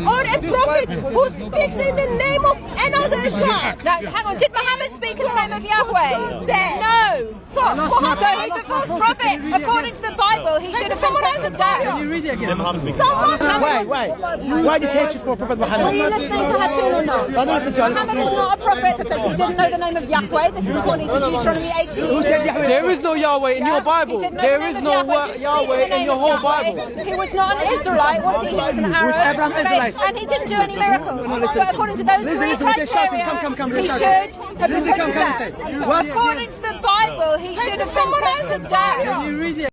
or a prophet who speaks in the name of another God. No, hang on. Did Muhammad speak in the name of Yahweh? There. No. So He's a false prophet. According to the Bible, he should have been put to death. Can you read it again? Why this hatred for Prophet Muhammad? Are you listening to Hatun or not? I don't listen to Muhammad is not a prophet because he didn't know the name of Yahweh. This is according to Deuteronomy 18. Who said Yahweh? There is no Yahweh in your Bible. There is no Yahweh in your whole Bible. He was not an Israelite, was he? He was an Arab. Was Abraham Israelite? And he didn't do any miracles. So according to those three criteria, he should have been put to death. According to the Bible, he should have been put to death. Can you read it?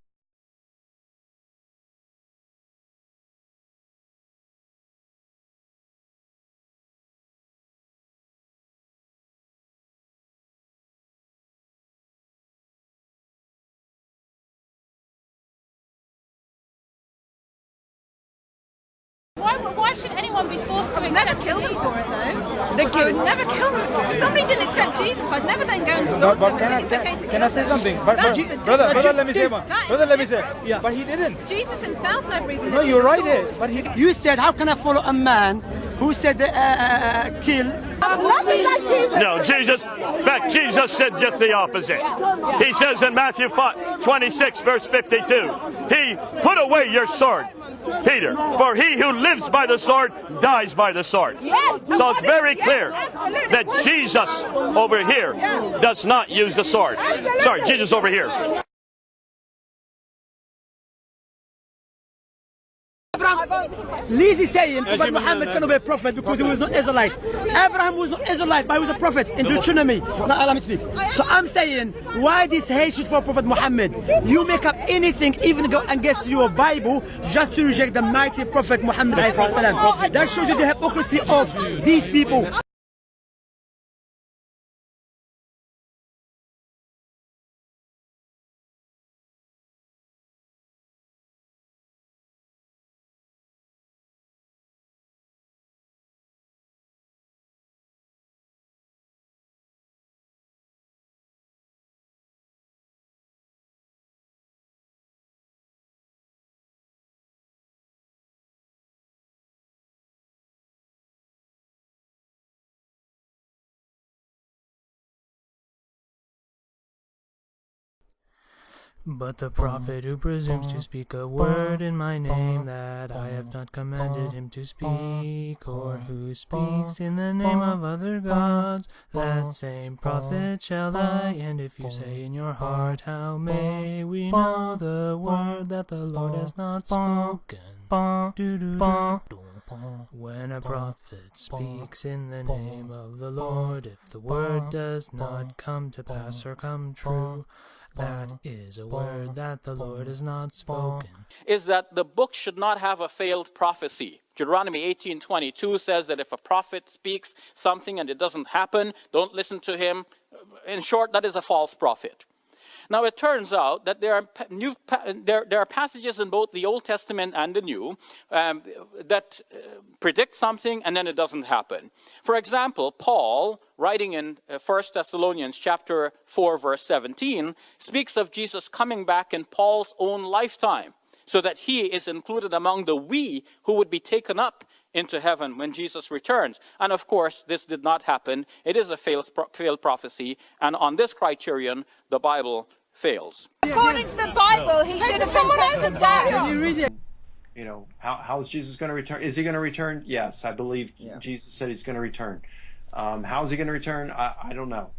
Why should anyone be forced to accept? Never kill them for it, though. They kill him. Never kill them. If somebody didn't accept Jesus, I'd never then go and slaughter them. I think it's okay to kill Can I say them. something? Brother, Let me say one. Brother, let me say. Yeah. But he didn't. Jesus himself never even. No, you're right there. But he. You said, how can I follow a man who said kill? No, Jesus, in fact, Jesus said just the opposite. He says in Matthew 26, verse 52, he put away your sword, Peter, for he who lives by the sword dies by the sword. So it's very clear that Jesus over here does not use the sword. Sorry, Jesus over here. Lizzie saying Prophet Muhammad cannot be a prophet because he was not Israelite. Abraham was not Israelite, but he was a prophet in Deuteronomy. Now let me speak. So I'm saying, why this hatred for Prophet Muhammad? You make up anything, even go against your Bible, just to reject the mighty Prophet Muhammad. That shows you the hypocrisy of these people. But the prophet who presumes to speak a word in my name that I have not commanded him to speak, or who speaks in the name of other gods, that same prophet shall die. And if you say in your heart, how may we know the word that the Lord has not spoken? When a prophet speaks in the name of the Lord, if the word does not come to pass or come true, that is a word that the Lord has not spoken. Is that the book should not have a failed prophecy. Deuteronomy 18:22 says that if a prophet speaks something and it doesn't happen, don't listen to him. In short, that is a false prophet. Now it turns out that there are passages in both the Old Testament and the New that predict something and then it doesn't happen. For example, Paul, writing in 1 Thessalonians chapter 4, verse 17, speaks of Jesus coming back in Paul's own lifetime, so that he is included among the we who would be taken up into heaven when Jesus returns. And of course, this did not happen. It is a failed prophecy, and on this criterion, the Bible fails. According to the Bible, he should have been put to death. You know, how is Jesus going to return? Is he going to return? Yes, I believe Jesus said he's going to return. How is he going to return? I don't know.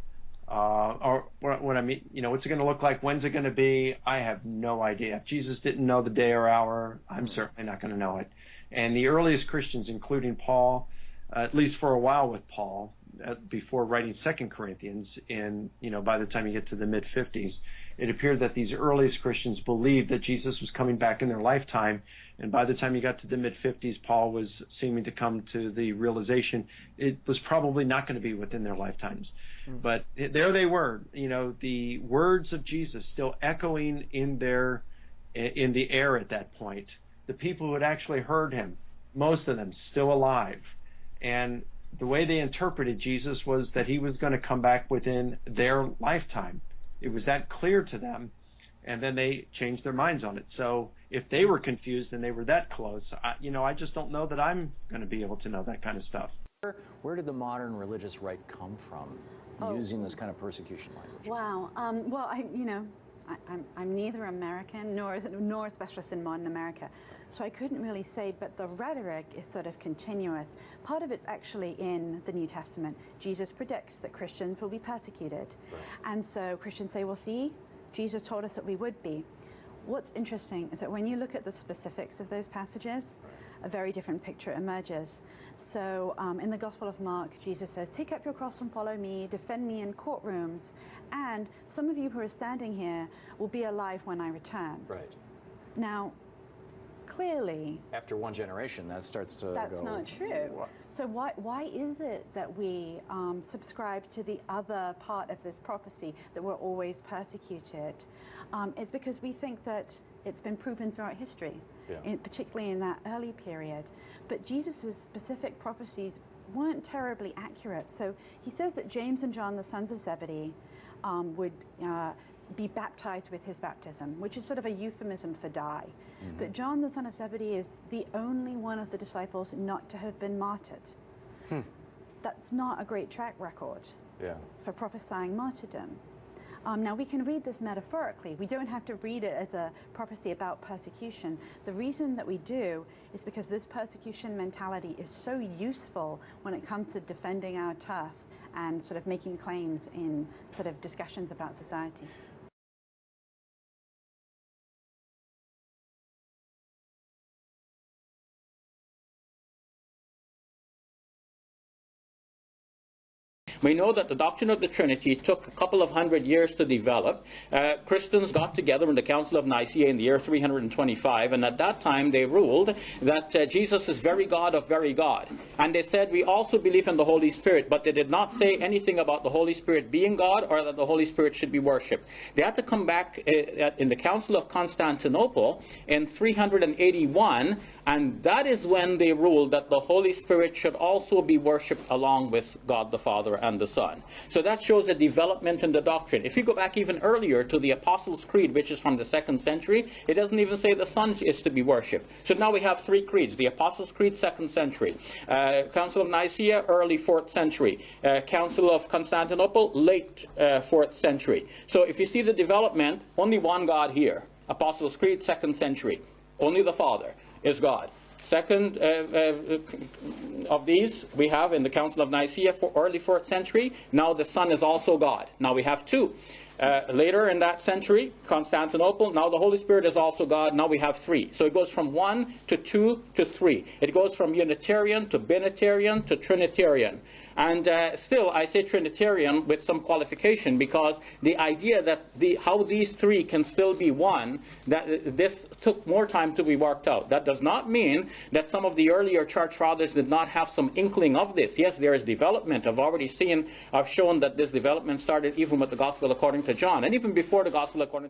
Or what I mean, you know, what's it going to look like? When's it going to be? I have no idea. If Jesus didn't know the day or hour, I'm certainly not going to know it. And the earliest Christians, including Paul, at least for a while with Paul, before writing 2 Corinthians, by the time you get to the mid-50s, it appeared that these earliest Christians believed that Jesus was coming back in their lifetime. And by the time you got to the mid-50s, Paul was seeming to come to the realization it was probably not going to be within their lifetimes. But there they were, the words of Jesus still echoing in the air at that point. The people who had actually heard him, most of them still alive. And the way they interpreted Jesus was that he was going to come back within their lifetime. It was that clear to them, and then they changed their minds on it. So if they were confused and they were that close. I just don't know that I'm going to be able to know that kind of stuff. Where did the modern religious right come from using this kind of persecution language? Wow. Well, I'm neither American nor a specialist in modern America, so I couldn't really say, but the rhetoric is sort of continuous. Part of it's actually in the New Testament. Jesus predicts that Christians will be persecuted. Right. And so Christians say, well, see, Jesus told us that we would be. What's interesting is that when you look at the specifics of those passages, a very different picture emerges. So in the Gospel of Mark, Jesus says, take up your cross and follow me, defend me in courtrooms, and some of you who are standing here will be alive when I return. Right. Now, clearly, after one generation, that starts to that's not true. So why is it that we subscribe to the other part of this prophecy, that we're always persecuted? It's because we think that it's been proven throughout history, particularly in that early period. But Jesus' specific prophecies weren't terribly accurate. So he says that James and John, the sons of Zebedee, would be baptized with his baptism, which is sort of a euphemism for die. Mm-hmm. But John, the son of Zebedee, is the only one of the disciples not to have been martyred. That's not a great track record for prophesying martyrdom. Now, we can read this metaphorically. We don't have to read it as a prophecy about persecution. The reason that we do is because this persecution mentality is so useful when it comes to defending our turf and sort of making claims in sort of discussions about society. We know that the doctrine of the Trinity took a couple of 100 years to develop. Christians got together in the Council of Nicaea in the year 325, and at that time they ruled that Jesus is very God of very God. And they said, we also believe in the Holy Spirit, but they did not say anything about the Holy Spirit being God or that the Holy Spirit should be worshipped. They had to come back in the Council of Constantinople in 381, and that is when they ruled that the Holy Spirit should also be worshipped along with God the Father and the Son. So that shows a development in the doctrine. If you go back even earlier to the Apostles' Creed, which is from the 2nd century, it doesn't even say the Son is to be worshipped. So now we have 3 creeds. The Apostles' Creed, 2nd century. Council of Nicaea, early 4th century. Council of Constantinople, late 4th century. So if you see the development, only one God here. Apostles' Creed, 2nd century. Only the Father is God. Second of these we have in the Council of Nicaea, early 4th century. Now the Son is also God. Now we have 2. Later in that century, Constantinople, now the Holy Spirit is also God. Now we have 3. So it goes from 1 to 2 to 3. It goes from Unitarian to Binitarian to Trinitarian. And still, I say Trinitarian with some qualification, because the idea that how these 3 can still be one, that this took more time to be worked out. That does not mean that some of the earlier church fathers did not have some inkling of this. Yes, there is development. I've shown that this development started even with the Gospel according to John, and even before the Gospel according to